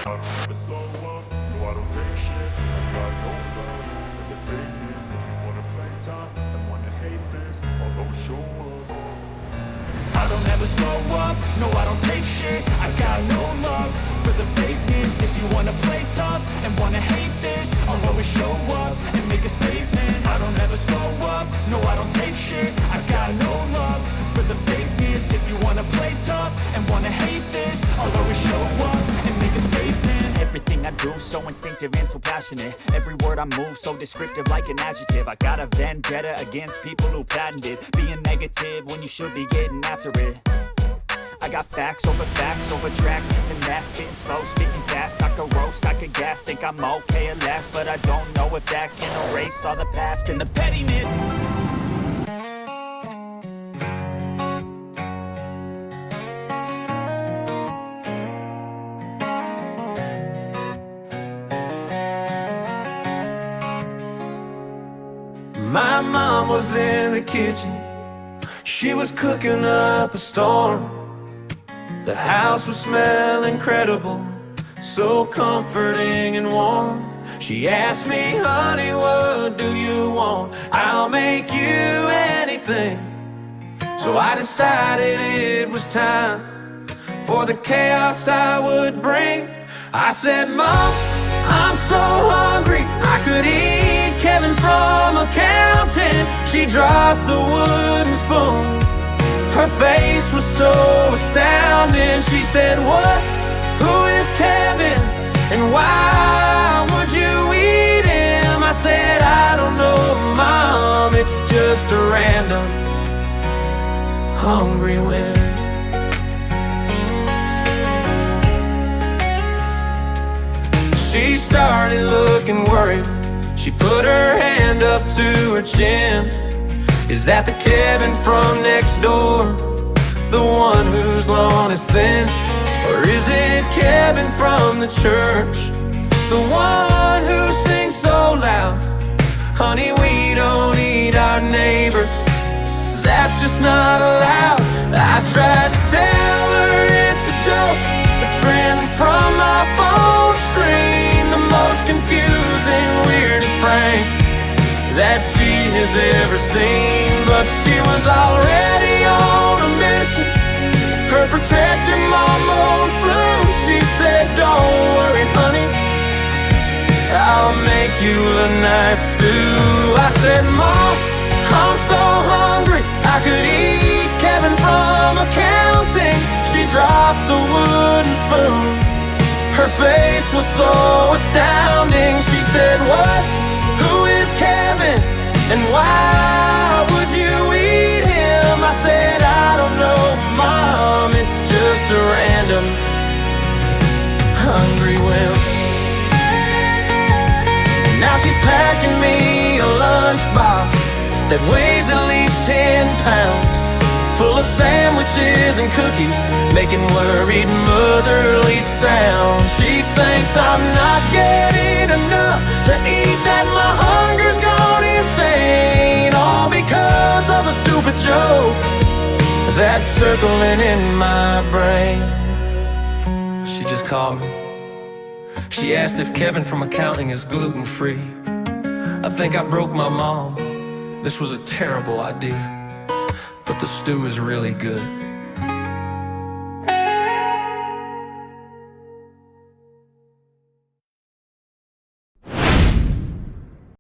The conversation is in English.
I don't ever slow up, no I don't take shit. I got no love for the fakeness. If you wanna play tough and wanna hate this, I'll always show up. I don't ever slow up, no I don't take shit. I got no love for the fakeness. If you wanna play tough and wanna hate this, I'll always show up and make a statement. I don't ever slow up, no I don't take shit. I got no love for the fakeness. If you wanna play tough and wanna hate this, I'll always show up and make a statement. Everything I do so instinctive and so passionate. Every word I move so descriptive like an adjective. I got a vendetta against people who patented being negative when you should be getting after it. I got facts over tracks, this and that, spitting slow, speaking fast. I could roast, I could gas, think I'm okay at last, but I don't know if that can erase all the past and the pettiness. My mom was in the kitchen, she was cooking up a storm. The house was smelling incredible, so comforting and warm. She asked me, honey, what do you want? I'll make you anything. So I decided it was time for the chaos I would bring. I said, Mom, I'm so hungry, I could eat Kevin from accounting. She dropped the wooden spoon, her face was so astounding. She said, what? Who is Kevin? And why would you eat him? I said, I don't know, Mom, it's just a random hungry whim. She started looking worried, she put her hand up to her chin. Is that the Kevin from next door, the one whose lawn is thin? Or is it Kevin from the church, the one who sings so loud? Honey, we don't eat our neighbors, that's just not allowed. I tried to tell her it's a joke, a trend from my phone screen, the most confusing, weirdest prank that she has ever seen. But she was already on a mission, her protector mom on flu. She said, don't worry, honey, I'll make you a nice stew. I said, Mom, I'm so hungry, I could eat Kevin from accounting. She dropped the wooden spoon, her face was so astounding. She said, what? Who is Kevin? And why would you eat him? I said, I don't know, Mom, it's just a random hungry whim. Now she's packing me a lunchbox that weighs at least 10 pounds, full of sandwiches and cookies, making worried motherly sounds. She thinks I'm not getting enough to eat, that my hunger's gone insane, all because of a stupid joke that's circling in my brain. She just called me. She asked if Kevin from accounting is gluten-free. I think I broke my mom. This was a terrible idea, but the stew is really good.